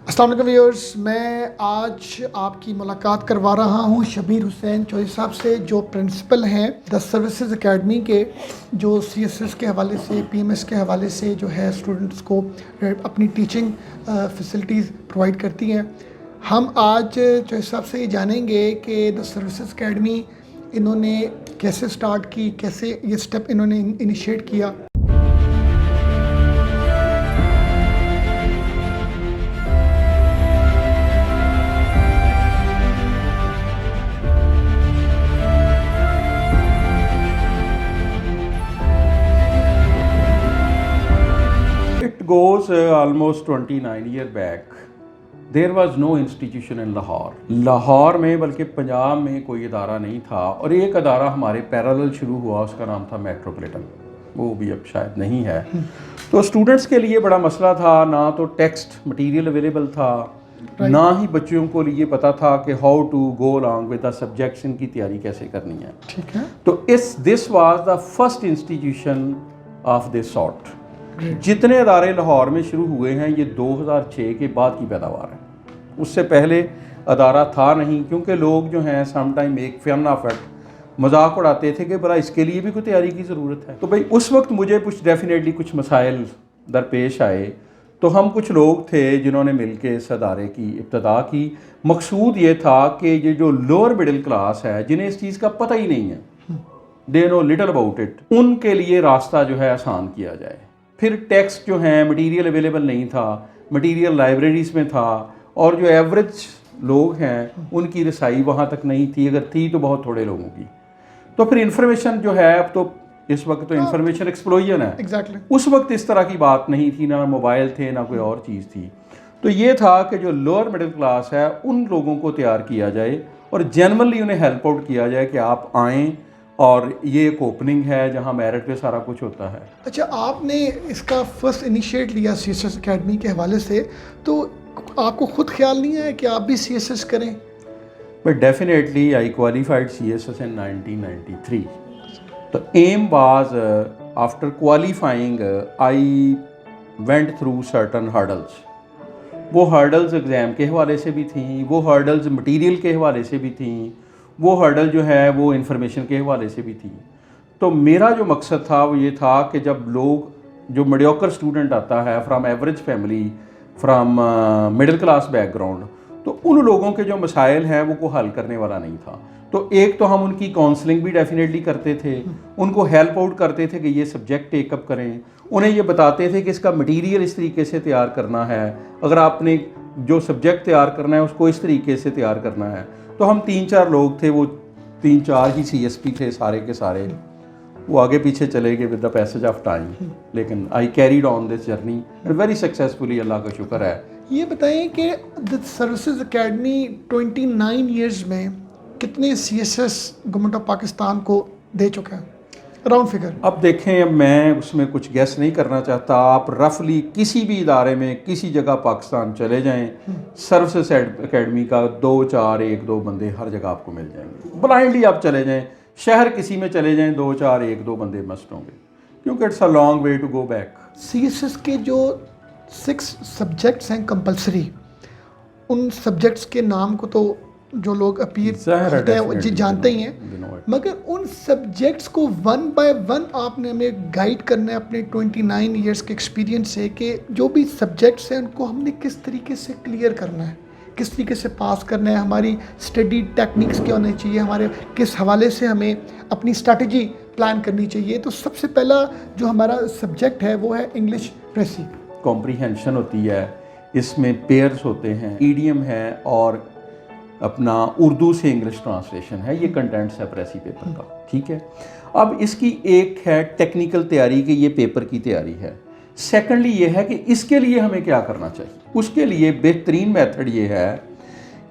अस्सलाम वालेकुम व्यूअर्स, मैं आज आपकी मुलाकात करवा रहा हूँ शबीर हुसैन चौधरी साहब से, जो प्रिंसिपल हैं द सर्विसेज एकेडमी के, जो सीएसएस के हवाले से, पीएमएस के हवाले से जो है स्टूडेंट्स को अपनी टीचिंग फैसिलिटीज़ प्रोवाइड करती हैं। हम आज चौधरी साहब से ये जानेंगे कि द सर्विसेज एकेडमी इन्होंने कैसे स्टार्ट की, कैसे ये स्टेप इन्होंने इनिशिएट किया। Goes almost 29 year back. There was no institution in Lahore. Lahore में बल्कि पंजाब में कोई इदारा नहीं था, और एक इदारा हमारे पैरेलल शुरू हुआ, उसका नाम था मेट्रोपॉलिटन। वो भी अब शायद नहीं है। तो स्टूडेंट्स के लिए बड़ा मसला था, ना तो टेक्स्ट मटेरियल अवेलेबल था, ना ही बच्चों को लिए पता था कि how to go along with the subjects, इनकी तैयारी कैसे करनी है। ठीक है। तो this was the first institution of this sort. जितने अदारे लाहौर में शुरू हुए हैं ये 2006 के बाद की पैदावार है, उससे पहले अदारा था नहीं, क्योंकि लोग जो हैं समटाइम एक फन ऑफ इट मजाक उड़ाते थे कि भला इसके लिए भी कोई तैयारी की ज़रूरत है। तो भाई उस वक्त मुझे कुछ मसाइल दरपेश आए, तो हम कुछ लोग थे जिन्होंने मिलकर इस अदारे की इब्तदा की। मकसूद ये था कि ये जो लोअर मिडिल क्लास है, जिन्हें इस चीज़ का पता ही नहीं है, they know little about it, उनके लिए रास्ता जो है आसान किया जाए। फिर टेक्स्ट जो है मटेरियल अवेलेबल नहीं था, मटेरियल लाइब्रेरीज़ में था, और जो एवरेज लोग हैं उनकी रसाई वहाँ तक नहीं थी, अगर थी तो बहुत थोड़े लोगों की। तो फिर इंफॉर्मेशन जो है, अब तो इस वक्त तो इंफॉर्मेशन एक्सप्लोजन है, एग्जैक्टली। उस वक्त इस तरह की बात नहीं थी, ना मोबाइल थे ना कोई और चीज़ थी। तो ये था कि जो लोअर मिडिल क्लास है उन लोगों को तैयार किया जाए और जनरली उन्हें हेल्प आउट किया जाए कि आप आएँ, और ये एक ओपनिंग है जहाँ मेरिट पे सारा कुछ होता है। अच्छा, आपने इसका फर्स्ट इनिशिएट लिया सीएसएस एकेडमी के हवाले से, तो आपको खुद ख्याल नहीं है कि आप भी सीएसएस करें? But definitely I qualified CSS in 1993. The aim was after qualifying I went through certain hurdles. वो हर्डल्स एग्ज़ाम के हवाले से भी थी, वो हर्डल्स मटेरियल के हवाले से भी थी, वो हर्डल जो है वो इन्फॉर्मेशन के हवाले से भी थी। तो मेरा जो मकसद था वो ये था कि जब लोग, जो मीडियोकर स्टूडेंट आता है from average family, from middle class background, तो उन लोगों के जो मसाइल हैं वो को हल करने वाला नहीं था। तो एक तो हम उनकी काउंसलिंग भी डेफिनेटली करते थे, उनको हेल्प आउट करते थे कि ये सब्जेक्ट टेकअप करें, उन्हें ये बताते थे कि इसका मटेरियल इस तरीके से तैयार करना है, अगर आपने जो सब्जेक्ट तैयार करना है उसको इस तरीके से तैयार करना है। तो हम 3-4 लोग थे, वो 3-4 ही सीएसपी थे सारे के सारे, वो आगे पीछे चले गए with the passage of time, लेकिन I carried on this journey very successfully, Allah का शुक्र है। ये बताएं कि द सर्विसेज एकेडमी 29 ईयर्स में कितने सीएसएस गवर्नमेंट ऑफ पाकिस्तान को दे चुका है, राउंड फिगर? अब देखें, अब मैं उसमें कुछ गेस नहीं करना चाहता। आप रफली किसी भी इदारे में किसी जगह पाकिस्तान चले जाएं, सर्विसेज एकेडमी का 2-4 1-2 बंदे हर जगह आपको मिल जाएंगे। ब्लाइंडली आप चले जाएं, शहर किसी में चले जाएं, 2-4 1-2 बंदे मस्ट होंगे, क्योंकि it's a long way to go back. CSS के जो 6 सब्जेक्ट्स हैं कंपलसरी, उन सब्जेक्ट्स के नाम को तो जो लोग अपील करते हैं वो जी जानते ही हैं, मगर उन सब्जेक्ट्स को 1 बाय 1 आपने हमें गाइड करना है अपने 29 इयर्स के एक्सपीरियंस से, कि जो भी सब्जेक्ट्स हैं उनको हमने किस तरीके से क्लियर करना है, किस तरीके से पास करना है, हमारी स्टडी टेक्निक्स क्या होने चाहिए, हमारे किस हवाले से हमें अपनी स्ट्रैटेजी प्लान करनी चाहिए। तो सबसे पहला जो हमारा सब्जेक्ट है वो है इंग्लिश लिटरेसी। कॉम्प्रीहेंशन होती है, इसमें पेयर्स होते हैं, ईडियम है, और अपना उर्दू से इंग्लिश ट्रांसलेशन है। ये कंटेंट्स है प्रेसी पेपर का, ठीक है। अब इसकी एक है टेक्निकल तैयारी, कि ये पेपर की तैयारी है। सेकेंडली ये है कि इसके लिए हमें क्या करना चाहिए। उसके लिए बेहतरीन मेथड ये है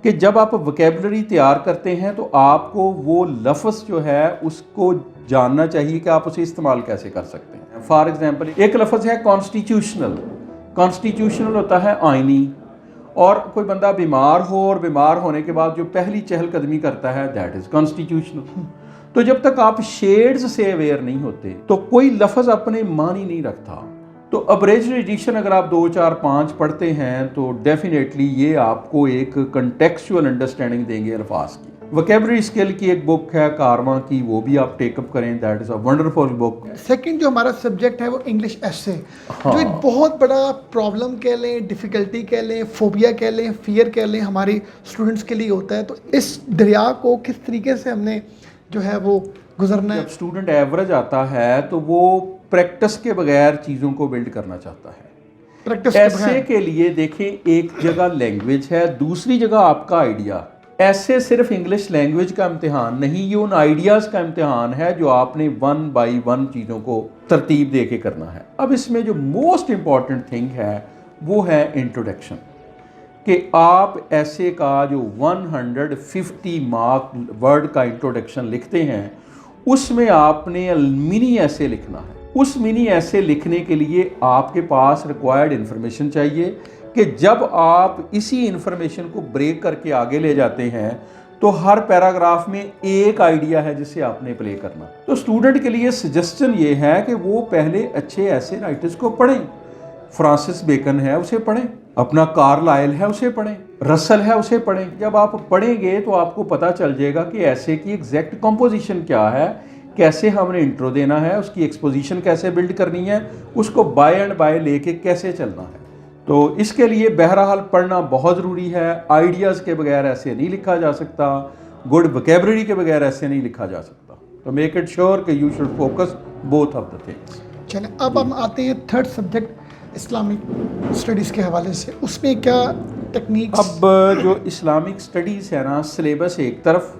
कि जब आप वोकैबुलरी तैयार करते हैं तो आपको वो लफ्ज़ जो है उसको जानना चाहिए कि आप उसे इस्तेमाल कैसे कर सकते हैं। फॉर एग्जांपल, एक लफ्ज़ है कॉन्स्टिट्यूशनल। कॉन्स्टिट्यूशनल होता है आइनी, और कोई बंदा बीमार हो और बीमार होने के बाद जो पहली चहलकदमी करता है, दैट इज़ कॉन्स्टिट्यूशनल। तो जब तक आप शेड्स से अवेयर नहीं होते तो कोई लफ्ज़ अपने मान ही नहीं रखता। तो अब्रेविएटेड एडिशन अगर आप 2, 4, 5 पढ़ते हैं तो डेफिनेटली ये आपको एक कंटेक्चुअल अंडरस्टैंडिंग देंगे अल्फाज की। वोकैबुलरी स्किल की एक बुक है कारवा की, वो भी आप टेकअप करें, that is a wonderful book. Second जो हमारा सब्जेक्ट है वो इंग्लिश एसे, जो एक बहुत बड़ा प्रॉब्लम कह लें, डिफ़िकल्टी कह लें, फोबिया कह लें, फियर कह लें, हमारी स्टूडेंट्स के लिए होता है। तो इस दरिया को किस तरीके से हमने जो है वो गुजरना है। जब स्टूडेंट एवरेज आता है तो वो प्रैक्टिस के बगैर चीज़ों को बिल्ड करना चाहता है। प्रैक्टिस ऐसे के लिए देखें, एक जगह लैंग्वेज है, दूसरी जगह आपका आइडिया। ऐसे सिर्फ इंग्लिश लैंग्वेज का इम्तिहान नहीं, ये उन आइडियाज़ का इम्तिहान है जो आपने 1 बाई 1 चीज़ों को तरतीब दे के करना है। अब इसमें जो मोस्ट इम्पॉर्टेंट थिंग है वो है इंट्रोडक्शन, कि आप ऐसे का जो 150 मार्क वर्ड का इंट्रोडक्शन लिखते हैं उसमें आपने मिनी ऐसे लिखना है। उस मिनी ऐसे लिखने के लिए आपके पास रिक्वायर्ड इन्फॉर्मेशन चाहिए कि जब आप इसी इन्फॉर्मेशन को ब्रेक करके आगे ले जाते हैं तो हर पैराग्राफ में एक आइडिया है जिसे आपने प्ले करना। तो स्टूडेंट के लिए सजेशन ये है कि वो पहले अच्छे ऐसे राइटर्स को पढ़ें। फ्रांसिस बेकन है उसे पढ़ें, अपना कार्लाइल है उसे पढ़ें, रसल है उसे पढ़ें। जब आप पढ़ेंगे तो आपको पता चल जाएगा कि ऐसे की एग्जैक्ट कंपोजिशन क्या है, कैसे हमने इंट्रो देना है, उसकी एक्सपोजिशन कैसे बिल्ड करनी है, उसको बाय एंड बाय लेके कैसे चलना है। तो इसके लिए बहरहाल पढ़ना बहुत ज़रूरी है। आइडियाज़ के बगैर ऐसे नहीं लिखा जा सकता, गुड वोकैबुलरी के बगैर ऐसे नहीं लिखा जा सकता। तो मेक इट श्योर कि you should focus both of the things. चलें, अब हम आते हैं थर्ड सब्जेक्ट इस्लामिक स्टडीज़ के हवाले से। उसमें क्या टेक्निक्स। अब जो इस्लामिक स्टडीज़ है ना, सिलेबस एक तरफ,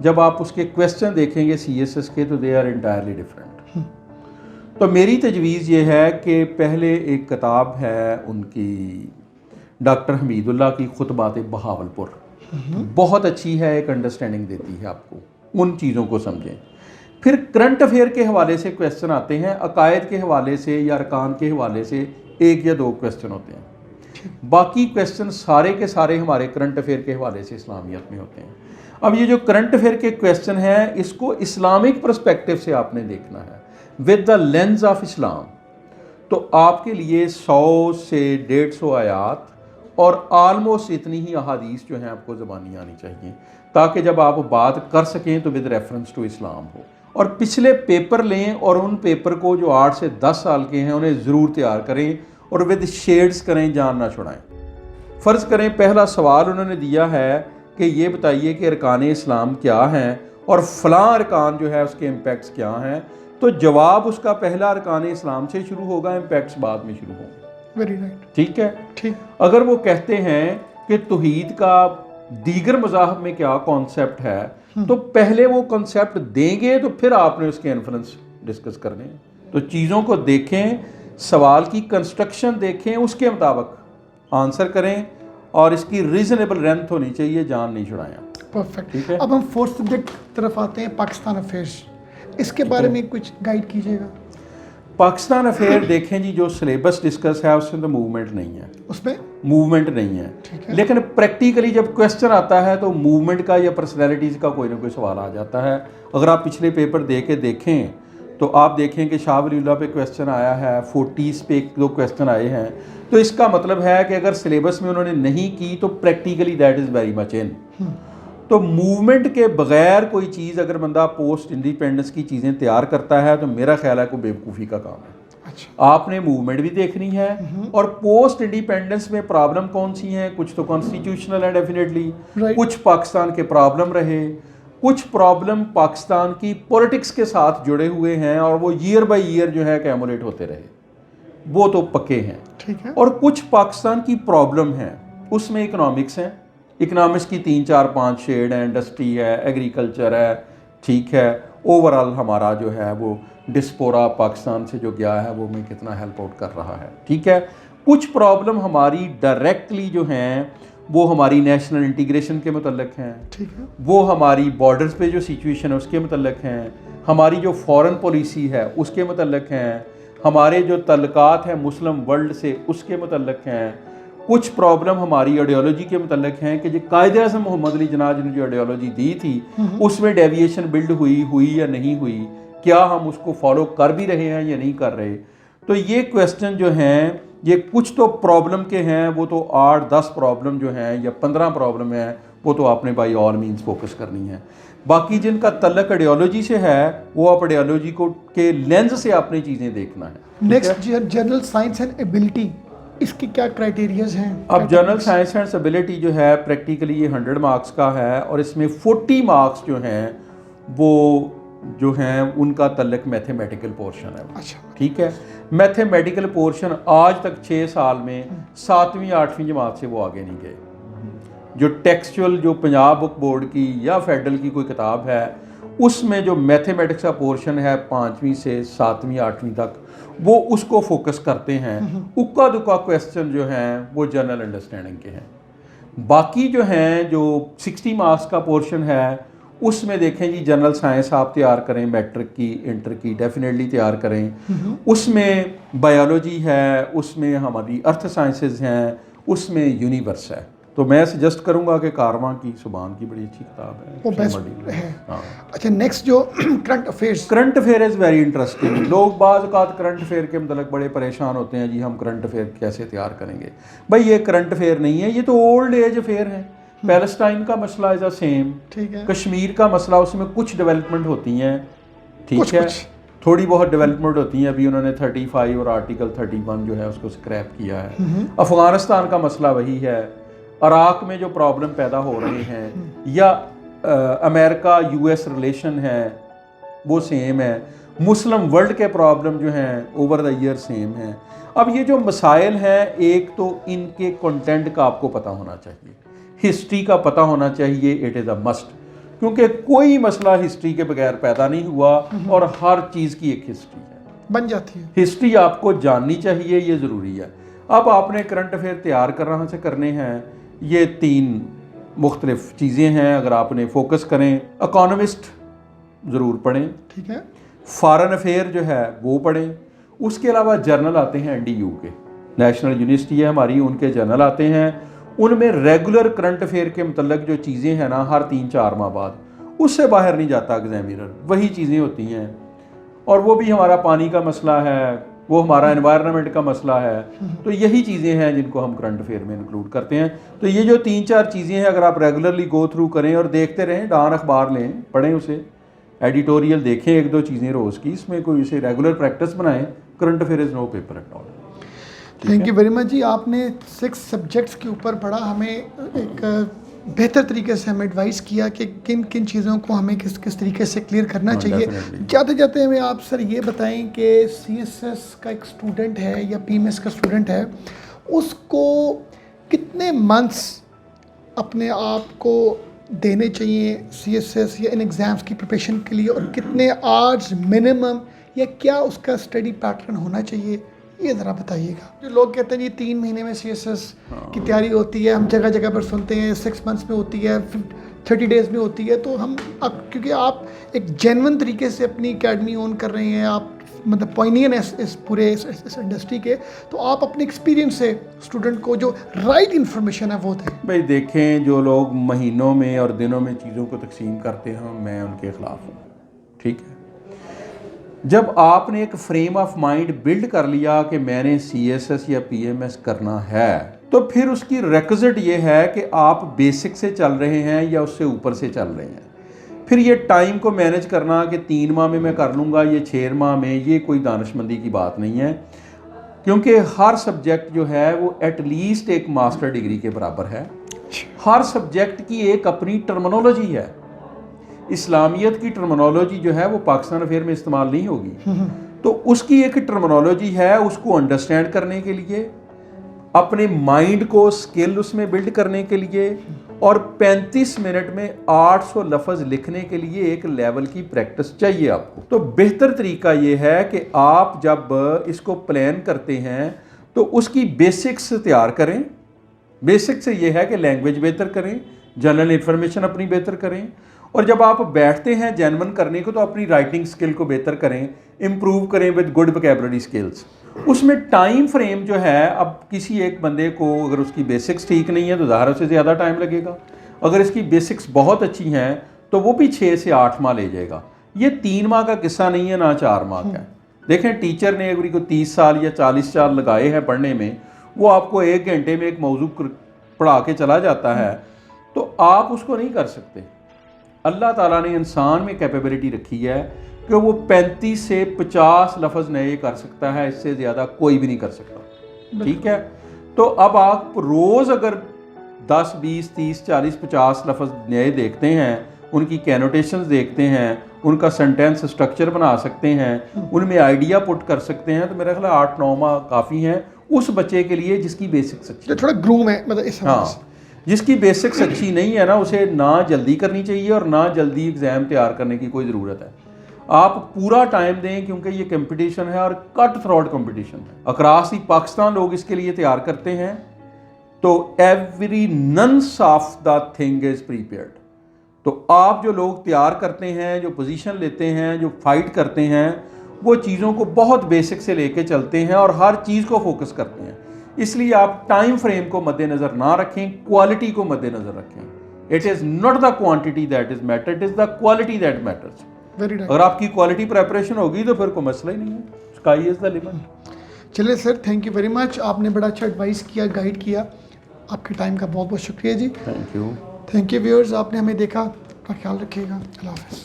जब आप उसके क्वेश्चन देखेंगे CSS के तो दे आर इंटायरली डिफरेंट। तो मेरी तजवीज़ ये है कि पहले एक किताब है उनकी डॉक्टर हमीदुल्लाह की, खुतबात बहावलपुर, बहुत अच्छी है, एक अंडरस्टैंडिंग देती है आपको, उन चीज़ों को समझें। फिर करंट अफेयर के हवाले से क्वेश्चन आते हैं, अकायद के हवाले से या अरकान के हवाले से 1 या 2 क्वेश्चन होते हैं। बाकी क्वेश्चन सारे के सारे हमारे करंट अफेयर के हवाले से इस्लामियत में होते हैं। अब ये जो करंट अफेयर के क्वेश्चन हैं इसको इस्लामिक पर्सपेक्टिव से आपने देखना है, with the lens of Islam. तो आपके लिए 100 से 150 आयात और आलमोस्ट इतनी ही अहादीस जो हैं आपको ज़बानी आनी चाहिए, ताकि जब आप बात कर सकें तो विद रेफरेंस टू इस्लाम हो। और पिछले पेपर लें और उन पेपर को जो 8 से 10 साल के हैं उन्हें ज़रूर तैयार करें और विद शेड्स करें, जान ना छुड़ाएं। फ़र्ज़ करें पहला सवाल उन्होंने दिया है कि ये बताइए कि अरकान इस्लाम क्या हैं और फ़लाँ अरकान जो है उसके इम्पैक्ट्स क्या हैं, तो जवाब उसका पहला अरकान इस्लाम से शुरू होगा, इम्पैक्ट्स बाद में शुरू होंगे। वेरी राइट, ठीक है। ठीक। अगर वो कहते हैं कि तौहीद का दीगर मज़ाहब में क्या कॉन्सेप्ट है, तो पहले वो कॉन्सेप्ट देंगे तो फिर आपने उसके इन्फ्लुएंस डिस्कस करने हैं। तो चीज़ों को देखें, सवाल की कंस्ट्रक्शन देखें, उसके मुताबिक आंसर करें और इसकी रीजनेबल लेंथ होनी चाहिए, जान नहीं छुड़ाएं। परफेक्ट। ठीक है। अब हम फोर्थ सब्जेक्ट तरफ आते हैं, पाकिस्तान अफेयर्स। इसके बारे में कुछ गाइड कीजिएगा। पाकिस्तान अफेयर देखें जी, जो सिलेबस डिस्कस है उसमें तो मूवमेंट नहीं है, उसमें मूवमेंट नहीं है, लेकिन प्रैक्टिकली जब क्वेश्चन आता है तो मूवमेंट का या पर्सनैलिटीज़ का कोई ना कोई सवाल आ जाता है। अगर आप पिछले पेपर दे के देखें तो आप देखें कि शाह वलीउल्लाह पे क्वेश्चन आया है, 40s पे 1-2 क्वेश्चन आए हैं। तो इसका मतलब है कि अगर सिलेबस में उन्होंने नहीं की तो practically that is very much in. तो मूवमेंट के बगैर कोई चीज़ अगर बंदा पोस्ट इंडिपेंडेंस की चीज़ें तैयार करता है तो मेरा ख्याल है कोई बेवकूफ़ी का काम है। अच्छा। आपने मूवमेंट भी देखनी है और पोस्ट इंडिपेंडेंस में प्रॉब्लम कौन सी हैं। कुछ तो कॉन्स्टिट्यूशनल है डेफिनेटली, कुछ पाकिस्तान के प्रॉब्लम रहे, कुछ प्रॉब्लम पाकिस्तान की पॉलिटिक्स के साथ जुड़े हुए हैं और वो ईयर बाय ईयर जो है कैमुलेट होते रहे, वो तो पक्के हैं। ठीक है। और कुछ पाकिस्तान की प्रॉब्लम है, उसमें इकोनॉमिक्स हैं, इकोनॉमिक्स की 3, 4, 5 शेड है, इंडस्ट्री है, एग्रीकल्चर है, ठीक है। ओवरऑल हमारा जो है वो डिस्पोरा पाकिस्तान से जो गया है वो हमें कितना हेल्प आउट कर रहा है, ठीक है। कुछ प्रॉब्लम हमारी डायरेक्टली जो हैं वो हमारी नेशनल इंटीग्रेशन के मतलब हैं, ठीक है। वो हमारी बॉर्डर्स पे जो सिचुएशन है उसके मतलब हैं, हमारी जो फॉरेन पॉलिसी है उसके मतलब हैं, हमारे जो तल्लुकात हैं मुस्लिम वर्ल्ड से उसके मतलब हैं। कुछ प्रॉब्लम हमारी आइडियोलॉजी के मतलब हैं कि जो कायदे आज़म मोहम्मद अली जिन्ना ने जो आइडियोलॉजी दी थी उसमें डेविएशन बिल्ड हुई या नहीं हुई, क्या हम उसको फॉलो कर भी रहे हैं या नहीं कर रहे। तो ये क्वेश्चन जो हैं ये कुछ तो प्रॉब्लम के हैं, वो तो 8-10 प्रॉब्लम जो हैं या 15 प्रॉब्लम है वो तो आपने बाई ऑल मीन्स फोकस करनी है। बाकी जिनका तल्लक आइडियोलॉजी से है वो आप आइडियोलॉजी को के लेंस से अपनी चीज़ें देखना है। Next general science and ability, इसकी क्या क्राइटेरियाज हैं? अब जनरल साइंस एंड एबिलिटी जो है प्रैक्टिकली ये 100 मार्क्स का है और इसमें 40 मार्क्स जो हैं वो जो हैं उनका तल्लक मैथमेटिकल पोर्शन है। अच्छा, ठीक है, मैथमेटिकल पोर्शन आज तक 6 साल में 7वीं 8वीं जमात से वो आगे नहीं गए। जो टेक्सचुअल जो पंजाब बुक बोर्ड की या फेडरल की कोई किताब है उसमें जो मैथमेटिक्स का पोर्शन है 5वीं से 7वीं 8वीं तक वो उसको फोकस करते हैं। उक्का दुक्का क्वेश्चन जो हैं वो जनरल अंडरस्टैंडिंग के हैं। बाकी जो हैं जो 60 मार्क्स का पोर्शन है उसमें देखें जी जनरल साइंस आप तैयार करें, मैट्रिक की इंटर की डेफिनेटली तैयार करें। उसमें बायोलॉजी है, उसमें हमारी अर्थ साइंसेज हैं, उसमें यूनिवर्स है। तो मैं सजेस्ट करूंगा कि कारवां की सुबान की बड़ी अच्छी किताब है, वो बेस्ट है। हाँ। अच्छा, नेक्स्ट जो current affair is very interesting. लोग बाज़ औक़ात करंट अफेयर के मतलब बड़े परेशान होते हैं जी हम करंट अफेयर कैसे तैयार करेंगे। भाई ये करंट अफेयर नहीं है, ये तो ओल्ड एज अफेयर है। पैलेस्टाइन का मसला इज़ अ सेम, ठीक है। कश्मीर का मसला उसमें कुछ डेवलपमेंट होती हैं, ठीक है, कुछ। थोड़ी बहुत डेवलपमेंट होती हैं। अभी उन्होंने 35 और आर्टिकल 31 जो है उसको स्क्रैप किया है। अफ़गानिस्तान का मसला वही है, इराक में जो प्रॉब्लम पैदा हो रहे हैं या अमेरिका यूएस रिलेशन है वो सेम है। मुस्लिम वर्ल्ड के प्रॉब्लम जो हैं ओवर द ईयर सेम हैं। अब ये जो मसाइल हैं एक तो इनके कंटेंट का आपको पता होना चाहिए, हिस्ट्री का पता होना चाहिए, इट इज़ अ मस्ट, क्योंकि कोई मसला हिस्ट्री के बगैर पैदा नहीं हुआ और हर चीज़ की एक हिस्ट्री है, बन जाती है। हिस्ट्री आपको जाननी चाहिए, ये ज़रूरी है। अब आपने करंट अफेयर तैयार कहाँ से करने हैं, ये 3 मुख्तलिफ चीज़ें हैं। अगर आपने फोकस करें, इकोनॉमिस्ट ज़रूर पढ़ें, ठीक है, फॉरेन अफेयर जो है वो पढ़ें। उसके अलावा जर्नल आते हैं NDU के, नेशनल यूनिवर्सिटी है हमारी, उनके जर्नल आते हैं। उनमें रेगुलर करंट अफेयर के मतलब जो चीज़ें हैं ना हर 3-4 माह बाद, उससे बाहर नहीं जाता एग्जामिनर, वही चीज़ें होती हैं। और वो भी हमारा पानी का मसला है, वो हमारा एनवायरनमेंट का मसला है। तो यही चीज़ें हैं जिनको हम करंट अफेयर में इंक्लूड करते हैं। तो ये जो 3-4 चीज़ें हैं अगर आप रेगुलरली गो थ्रू करें और देखते रहें, डान अखबार लें, पढ़ें उसे, एडिटोरियल देखें 1-2 चीज़ें रोज़ की, इसमें कोई इसे रेगुलर प्रैक्टिस बनाएं। Current affair is no paper at all. Thank you very much जी। आपने 6 सब्जेक्ट्स के ऊपर पढ़ा, हमें एक बेहतर तरीके से हमें एडवाइस किया कि किन किन चीज़ों को हमें किस किस तरीके से क्लियर करना चाहिए। जाते जाते हमें आप सर ये बताएं कि CSS का एक स्टूडेंट है या PMS का स्टूडेंट है, उसको कितने मंथ्स अपने आप को देने चाहिए CSS या इन एग्ज़ाम्स की प्रिपरेशन के लिए, और कितने आवर्स मिनिमम या क्या उसका स्टडी पैटर्न होना चाहिए, ये ज़रा बताइएगा। जो लोग कहते हैं जी 3 महीने में CSS की तैयारी होती है, हम जगह जगह पर सुनते हैं 6 मंथ्स में होती है, 30 डेज़ में होती है। तो हम अब क्योंकि आप एक जेन्युइन तरीके से अपनी अकेडमी ओन कर रहे हैं, आप मतलब पॉइनियन है इस पूरे इस इंडस्ट्री के, तो आप अपने एक्सपीरियंस से स्टूडेंट को जो राइट इन्फॉर्मेशन है वो दें। भाई देखें, जो लोग महीनों में और दिनों में चीज़ों को तकसीम करते हैं मैं उनके ख़िलाफ़ हूँ, ठीक है। जब आपने एक फ्रेम ऑफ माइंड बिल्ड कर लिया कि मैंने CSS या PMS करना है, तो फिर उसकी रिक्विजिट ये है कि आप बेसिक से चल रहे हैं या उससे ऊपर से चल रहे हैं। फिर ये टाइम को मैनेज करना कि 3 माह में मैं कर लूँगा, ये 6 माह में, ये कोई दानिशमंदी की बात नहीं है, क्योंकि हर सब्जेक्ट जो है वो एटलीस्ट एक मास्टर डिग्री के बराबर है। हर सब्जेक्ट की एक अपनी टर्मिनोलॉजी है। इस्लामियत की टर्मिनोलॉजी जो है वो पाकिस्तान अफेयर में इस्तेमाल नहीं होगी, तो उसकी एक टर्मिनोलॉजी है। उसको अंडरस्टैंड करने के लिए, अपने माइंड को स्किल उसमें बिल्ड करने के लिए, और 35 मिनट में 800 लफ्ज़ लिखने के लिए एक लेवल की प्रैक्टिस चाहिए आपको। तो बेहतर तरीका ये है कि आप जब इसको प्लान करते हैं तो उसकी बेसिक्स तैयार करें। बेसिक से ये है कि लैंग्वेज बेहतर करें, जनरल इंफॉर्मेशन अपनी बेहतर करें, और जब आप बैठते हैं जेन्युइन करने को तो अपनी राइटिंग स्किल को बेहतर करें, इम्प्रूव करें विद गुड वोकैबुलरी स्किल्स। उसमें टाइम फ्रेम जो है, अब किसी एक बंदे को अगर उसकी बेसिक्स ठीक नहीं है तो ज़ाहिर से ज़्यादा टाइम लगेगा। अगर इसकी बेसिक्स बहुत अच्छी हैं तो वो भी 6 से 8 माह ले जाएगा। ये 3 माह का किस्सा नहीं है, ना 4 माह का है। देखें टीचर ने अगर को 30 साल या 40 साल लगाए हैं पढ़ने में, वो आपको 1 घंटे में एक मौजू पढ़ा के चला जाता है, तो आप उसको नहीं कर सकते। अल्लाह ताला ने इंसान में कैपेबिलिटी रखी है कि वो 35 से 50 लफ्ज़ नए कर सकता है, इससे ज़्यादा कोई भी नहीं कर सकता। ठीक है, तो अब आप रोज़ अगर 10, 20, 30, 40, 50 लफ्ज़ नए देखते हैं, उनकी कैनोटेशंस देखते हैं, उनका सेंटेंस स्ट्रक्चर बना सकते हैं, उनमें आइडिया पुट कर सकते हैं, तो मेरा ख्याल 8-9 माह काफ़ी हैं उस बच्चे के लिए जिसकी बेसिक्स अच्छी जो थोड़ा ग्रूम है, मतलब इस हाँ, जिसकी बेसिक्स अच्छी नहीं है ना, उसे ना जल्दी करनी चाहिए और ना जल्दी एग्ज़ाम तैयार करने की कोई ज़रूरत है। आप पूरा टाइम दें, क्योंकि ये कंपटीशन है और कट थ्रोट कंपटीशन है। अक्रॉस ही पाकिस्तान लोग इसके लिए तैयार करते हैं, तो every nun's of the thing is prepared. तो आप जो लोग तैयार करते हैं, जो पोजीशन लेते हैं, जो फाइट करते हैं, वो चीज़ों को बहुत बेसिक से लेके चलते हैं और हर चीज़ को फोकस करते हैं। इसलिए आप टाइम फ्रेम को मद्देनज़र ना रखें, क्वालिटी को मद्देनज़र रखें। It is not the quantity that is matter, it is the quality that matters. अगर आपकी क्वालिटी प्रेपरेशन होगी तो फिर कोई मसला ही नहीं है, स्काई इज़ द लिमिट। चलिए sir, thank you very much, आपने बड़ा अच्छा एडवाइस किया, गाइड किया, आपके टाइम का बहुत बहुत शुक्रिया जी। Thank you. Thank you viewers, आपने हमें देखा, अपना ख्याल रखिएगा, अल्लाह हाफ़िज़।